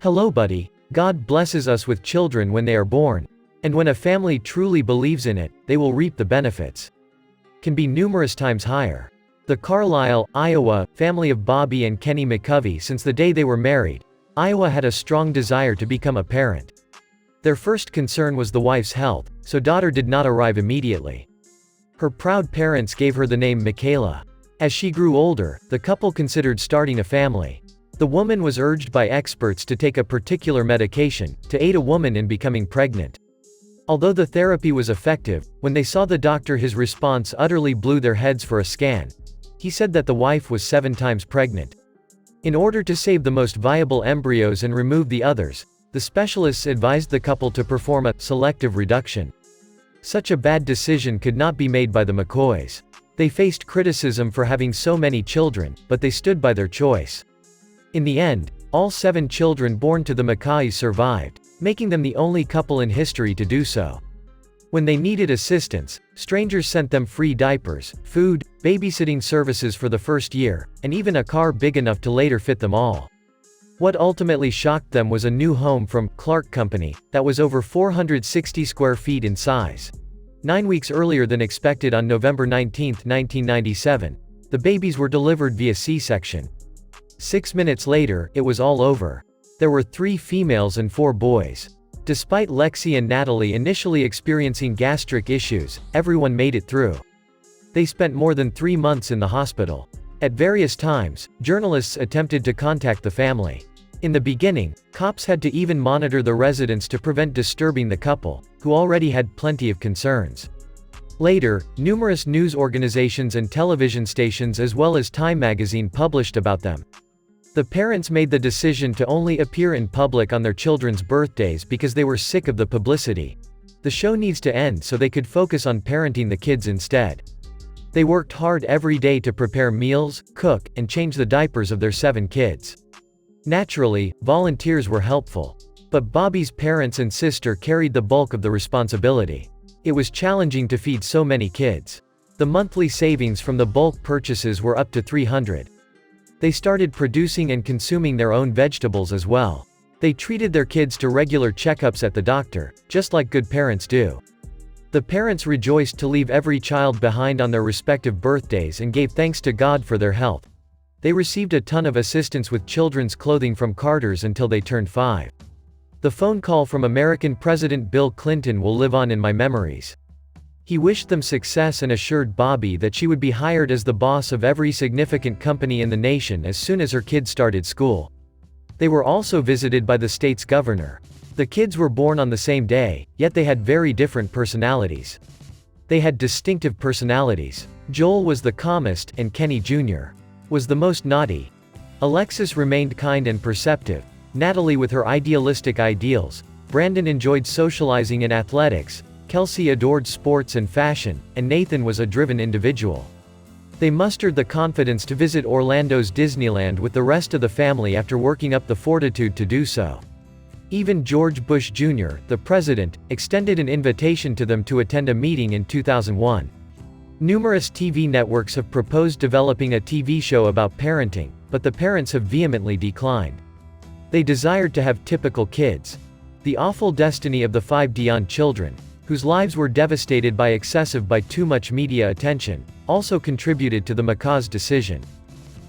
Hello buddy. God blesses us with children when they are born. And when a family truly believes in it, they will reap the benefits. Can be numerous times higher. The Carlisle, Iowa, family of Bobby and Kenny McCovey. Since the day they were married, Iowa had a strong desire to become a parent. Their first concern was the wife's health, so daughter did not arrive immediately. Her proud parents gave her the name Micayla. As she grew older, the couple considered starting a family. The woman was urged by experts to take a particular medication to aid a woman in becoming pregnant. Although the therapy was effective, when they saw the doctor, his response utterly blew their heads. For a scan, he said that the wife was 7 times pregnant. In order to save the most viable embryos and remove the others, the specialists advised the couple to perform a selective reduction. Such a bad decision could not be made by the McCoys. They faced criticism for having so many children, but they stood by their choice. In the end, all 7 children born to the Micaylas survived, making them the only couple in history to do so. When they needed assistance, strangers sent them free diapers, food, babysitting services for the first year, and even a car big enough to later fit them all. What ultimately shocked them was a new home from Clark Company that was over 460 square feet in size. 9 weeks earlier than expected, on November 19, 1997, the babies were delivered via C-section. 6 minutes later, it was all over. There were 3 females and 4 boys. Despite Lexi and Natalie initially experiencing gastric issues, everyone made it through. They spent more than 3 months in the hospital. At various times, journalists attempted to contact the family. In the beginning, cops had to even monitor the residence to prevent disturbing the couple, who already had plenty of concerns. Later, numerous news organizations and television stations as well as Time magazine published about them. The parents made the decision to only appear in public on their children's birthdays because they were sick of the publicity. The show needs to end so they could focus on parenting the kids instead. They worked hard every day to prepare meals, cook, and change the diapers of their 7 kids. Naturally, volunteers were helpful. But Bobby's parents and sister carried the bulk of the responsibility. It was challenging to feed so many kids. The monthly savings from the bulk purchases were up to $300. They started producing and consuming their own vegetables as well. They treated their kids to regular checkups at the doctor, just like good parents do. The parents rejoiced to leave every child behind on their respective birthdays and gave thanks to God for their health. They received a ton of assistance with children's clothing from Carter's until they turned 5. The phone call from American President Bill Clinton will live on in my memories. He wished them success and assured Bobby that she would be hired as the boss of every significant company in the nation as soon as her kids started school. They were also visited by the state's governor. The kids were born on the same day, yet they had very different personalities. They had distinctive personalities. Joel was the calmest, and Kenny Jr. was the most naughty. Alexis remained kind and perceptive. Natalie with her idealistic ideals. Brandon enjoyed socializing and athletics. Kelsey adored sports and fashion, and Nathan was a driven individual. They mustered the confidence to visit Orlando's Disneyland with the rest of the family after working up the fortitude to do so. Even George Bush Jr., the president, extended an invitation to them to attend a meeting in 2001. Numerous TV networks have proposed developing a TV show about parenting, but the parents have vehemently declined. They desired to have typical kids. The awful destiny of the 5 Dion children, whose lives were devastated by too much media attention, also contributed to the McCaw's decision.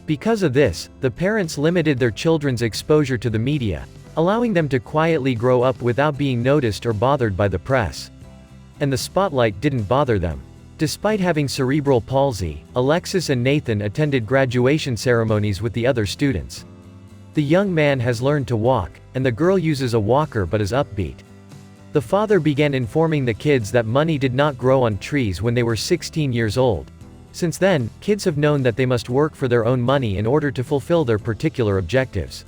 Because of this, the parents limited their children's exposure to the media, allowing them to quietly grow up without being noticed or bothered by the press. And the spotlight didn't bother them. Despite having cerebral palsy, Alexis and Nathan attended graduation ceremonies with the other students. The young man has learned to walk, and the girl uses a walker but is upbeat. The father began informing the kids that money did not grow on trees when they were 16 years old. Since then, kids have known that they must work for their own money in order to fulfill their particular objectives.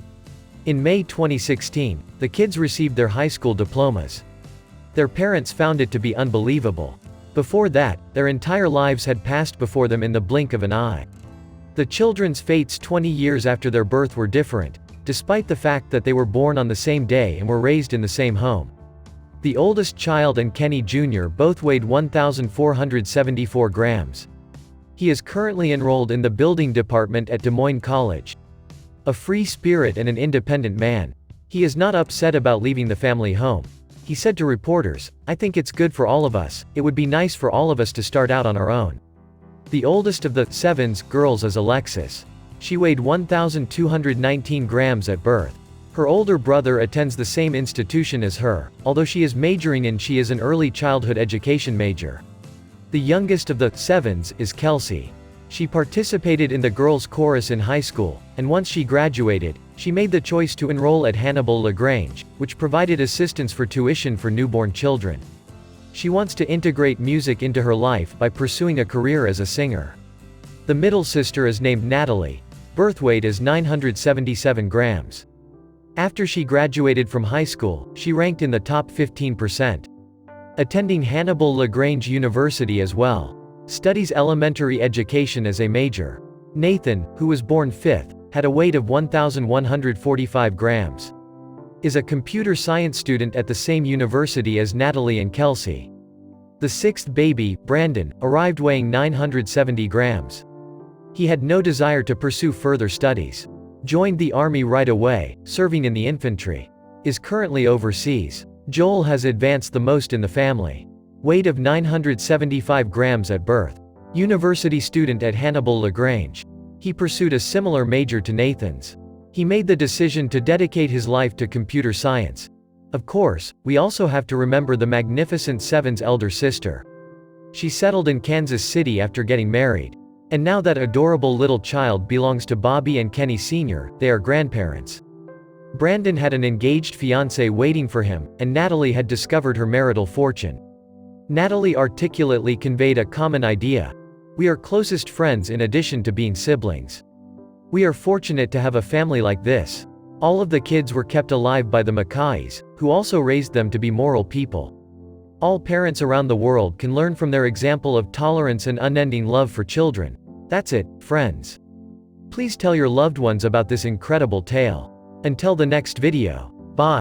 In May 2016, the kids received their high school diplomas. Their parents found it to be unbelievable. Before that, their entire lives had passed before them in the blink of an eye. The children's fates 20 years after their birth were different, despite the fact that they were born on the same day and were raised in the same home. The oldest child and Kenny Jr. both weighed 1,474 grams. He is currently enrolled in the building department at Des Moines College. A free spirit and an independent man. He is not upset about leaving the family home. He said to reporters, "I think it's good for all of us, it would be nice for all of us to start out on our own." The oldest of the sevens girls is Alexis. She weighed 1,219 grams at birth. Her older brother attends the same institution as her, although she is majoring in she is an early childhood education major. The youngest of the sevens is Kelsey. She participated in the girls' chorus in high school, and once she graduated, she made the choice to enroll at Hannibal LaGrange, which provided assistance for tuition for newborn children. She wants to integrate music into her life by pursuing a career as a singer. The middle sister is named Natalie. Birth weight is 977 grams. After she graduated from high school, she ranked in the top 15%. Attending Hannibal LaGrange University as well. Studies elementary education as a major. Nathan, who was born 5th, had a weight of 1,145 grams. Is a computer science student at the same university as Natalie and Kelsey. The 6th baby, Brandon, arrived weighing 970 grams. He had no desire to pursue further studies. Joined the army right away, serving in the infantry. Is currently overseas. Joel has advanced the most in the family. Weight of 975 grams at birth. University student at Hannibal LaGrange. He pursued a similar major to Nathan's. He made the decision to dedicate his life to computer science. Of course, we also have to remember the magnificent Seven's elder sister. She settled in Kansas City after getting married. And now that adorable little child belongs to Bobby and Kenny Sr., they are grandparents. Brandon had an engaged fiancée waiting for him, and Natalie had discovered her marital fortune. Natalie articulately conveyed a common idea. We are closest friends in addition to being siblings. We are fortunate to have a family like this. All of the kids were kept alive by the Macays, who also raised them to be moral people. All parents around the world can learn from their example of tolerance and unending love for children. That's it, friends. Please tell your loved ones about this incredible tale. Until the next video. Bye.